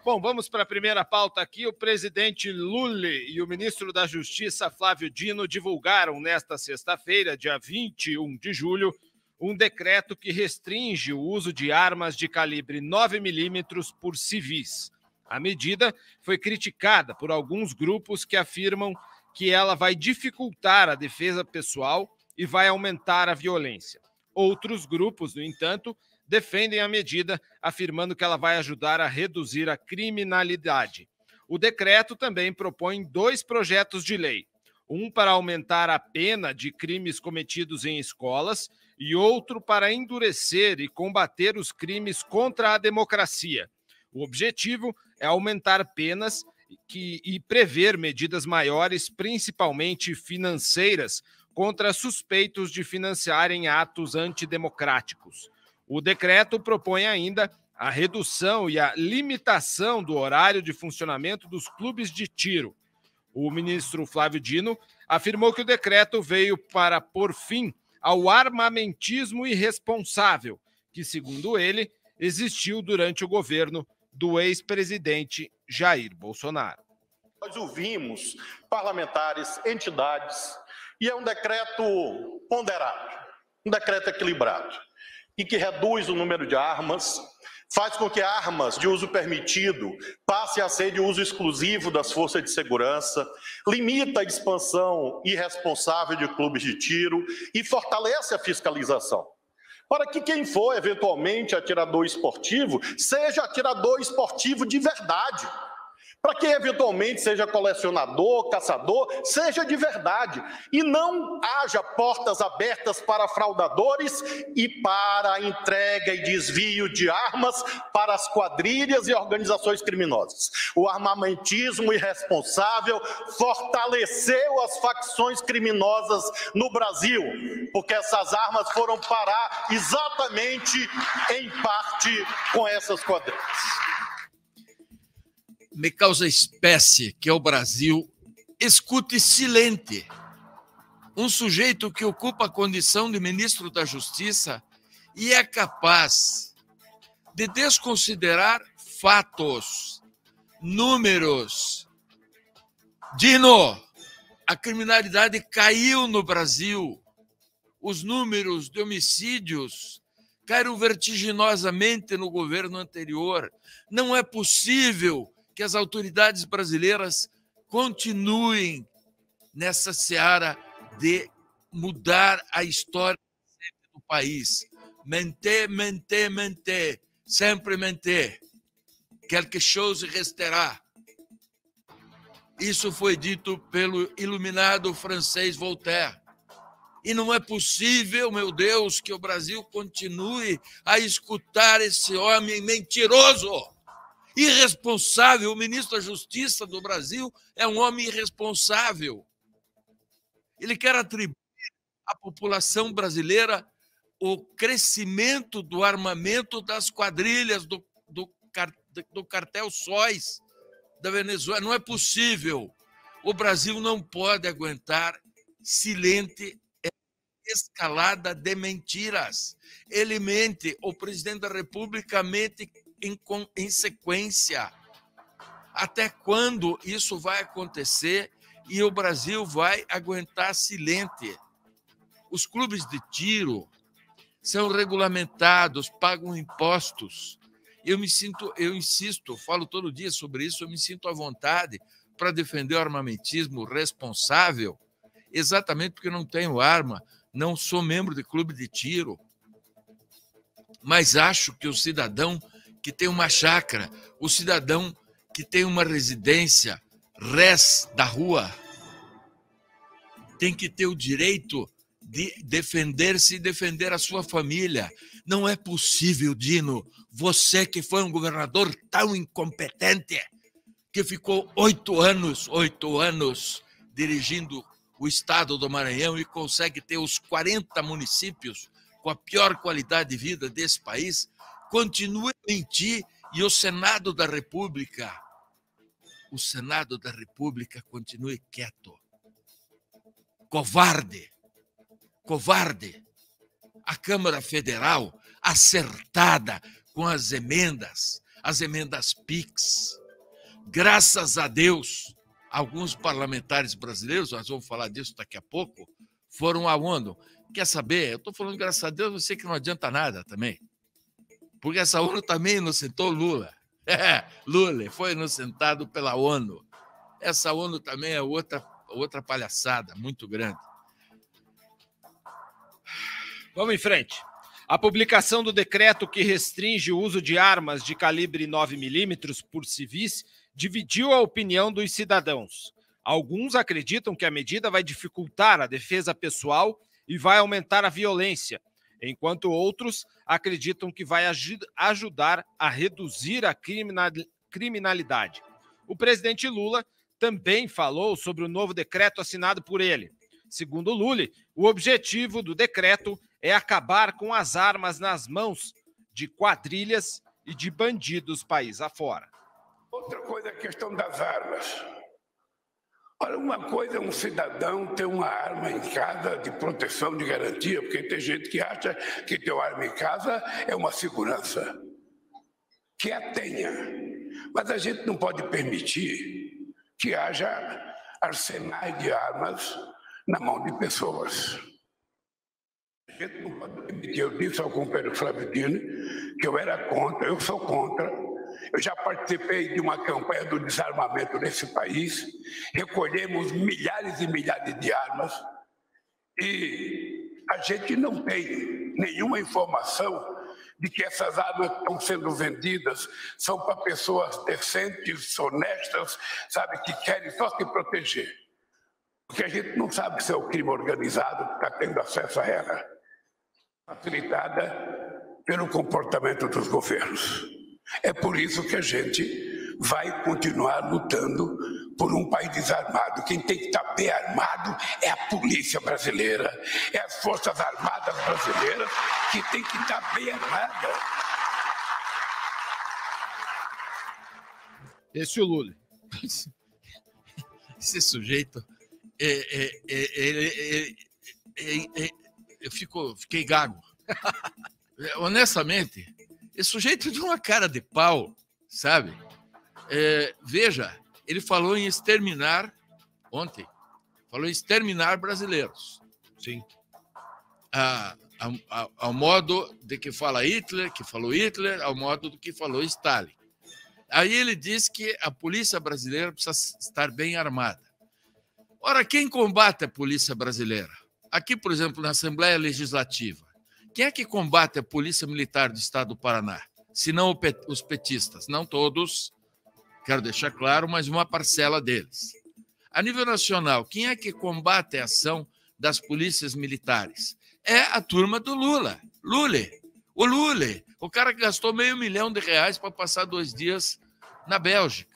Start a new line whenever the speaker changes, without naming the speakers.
Bom, vamos para a primeira pauta aqui. O presidente Lula e o ministro da Justiça, Flávio Dino, divulgaram nesta sexta-feira, dia 21 de julho, um decreto que restringe o uso de armas de calibre 9mm por civis. A medida foi criticada por alguns grupos que afirmam que ela vai dificultar a defesa pessoal e vai aumentar a violência. Outros grupos, no entanto, defendem a medida, afirmando que ela vai ajudar a reduzir a criminalidade. O decreto também propõe 2 projetos de lei, um para aumentar a pena de crimes cometidos em escolas e outro para endurecer e combater os crimes contra a democracia. O objetivo é aumentar penas e prever medidas maiores, principalmente financeiras, contra suspeitos de financiarem atos antidemocráticos. O decreto propõe ainda a redução e a limitação do horário de funcionamento dos clubes de tiro. O ministro Flávio Dino afirmou que o decreto veio para pôr fim ao armamentismo irresponsável, que, segundo ele, existiu durante o governo do ex-presidente Jair Bolsonaro.
Nós ouvimos parlamentares, entidades, e é um decreto ponderado, um decreto equilibrado, e que reduz o número de armas, faz com que armas de uso permitido passem a ser de uso exclusivo das forças de segurança, limita a expansão irresponsável de clubes de tiro e fortalece a fiscalização, para que quem for eventualmente atirador esportivo, seja atirador esportivo de verdade. Para quem eventualmente seja colecionador, caçador, seja de verdade. E não haja portas abertas para fraudadores e para a entrega e desvio de armas para as quadrilhas e organizações criminosas. O armamentismo irresponsável fortaleceu as facções criminosas no Brasil, porque essas armas foram parar exatamente em parte com essas quadrilhas.
Me causa espécie que é o Brasil escute silente um sujeito que ocupa a condição de ministro da Justiça e é capaz de desconsiderar fatos, números. Dino, a criminalidade caiu no Brasil, os números de homicídios caíram vertiginosamente no governo anterior. Não é possível que as autoridades brasileiras continuem nessa seara de mudar a história do país. Mentir, mentir, mentir, sempre mentir. Quelque chose resterá. Isso foi dito pelo iluminado francês Voltaire. E não é possível, meu Deus, que o Brasil continue a escutar esse homem mentiroso, irresponsável. O ministro da Justiça do Brasil é um homem irresponsável. Ele quer atribuir à população brasileira o crescimento do armamento das quadrilhas do cartel SOS da Venezuela. Não é possível. O Brasil não pode aguentar silente escalada de mentiras. Ele mente, o presidente da República mente em sequência. Até quando isso vai acontecer e o Brasil vai aguentar silente? Os clubes de tiro são regulamentados, pagam impostos. Eu insisto, falo todo dia sobre isso, eu me sinto à vontade para defender o armamentismo responsável, exatamente porque não tenho arma, não sou membro de clube de tiro, mas acho que o cidadão que tem uma chácara, o cidadão que tem uma residência res da rua, tem que ter o direito de defender-se e defender a sua família. Não é possível, Dino, você que foi um governador tão incompetente, que ficou 8 anos dirigindo o estado do Maranhão e consegue ter os 40 municípios com a pior qualidade de vida desse país, continua a mentir e o Senado da República continue quieto. Covarde. A Câmara Federal, acertada com as emendas, as emendas PIX. Graças a Deus, alguns parlamentares brasileiros, nós vamos falar disso daqui a pouco, foram à ONU. Quer saber? Eu estou falando graças a Deus, eu sei que não adianta nada também. Porque essa ONU também inocentou Lula. Lula foi inocentado pela ONU. Essa ONU também é outra palhaçada muito grande.
Vamos em frente. A publicação do decreto que restringe o uso de armas de calibre 9mm por civis dividiu a opinião dos cidadãos. Alguns acreditam que a medida vai dificultar a defesa pessoal e vai aumentar a violência, enquanto outros acreditam que vai ajudar a reduzir a criminalidade. O presidente Lula também falou sobre o novo decreto assinado por ele. Segundo Lula, o objetivo do decreto é acabar com as armas nas mãos de quadrilhas e de bandidos país afora.
Outra coisa é a questão das armas. Olha, uma coisa é um cidadão ter uma arma em casa de proteção, de garantia, porque tem gente que acha que ter uma arma em casa é uma segurança. Que a tenha. Mas a gente não pode permitir que haja arsenais de armas na mão de pessoas. A gente não pode permitir. Eu disse ao companheiro Flávio Dino que eu era contra, eu sou contra. Eu já participei de uma campanha do desarmamento nesse país, recolhemos milhares e milhares de armas e a gente não tem nenhuma informação de que essas armas que estão sendo vendidas são para pessoas decentes, honestas, sabe, que querem só se proteger. Porque a gente não sabe se é o crime organizado que está tendo acesso a ela, facilitada pelo comportamento dos governos. É por isso que a gente vai continuar lutando por um país desarmado. Quem tem que estar bem armado é a polícia brasileira, é as Forças Armadas brasileiras que tem que estar bem armadas.
Esse é o Lula.
Esse sujeito, eu fiquei gago. Honestamente, esse sujeito de uma cara de pau, sabe? Veja, ele falou em exterminar, ontem, falou em exterminar brasileiros.
Sim.
Ao modo de que fala Hitler, que falou Hitler, ao modo do que falou Stalin. Aí ele diz que a polícia brasileira precisa estar bem armada. Ora, quem combate a polícia brasileira? Aqui, por exemplo, na Assembleia Legislativa, quem é que combate a Polícia Militar do Estado do Paraná? Se não os petistas. Não todos, quero deixar claro, mas uma parcela deles. A nível nacional, quem é que combate a ação das polícias militares? É a turma do Lula. O Lula, o cara que gastou R$500 mil para passar 2 dias na Bélgica.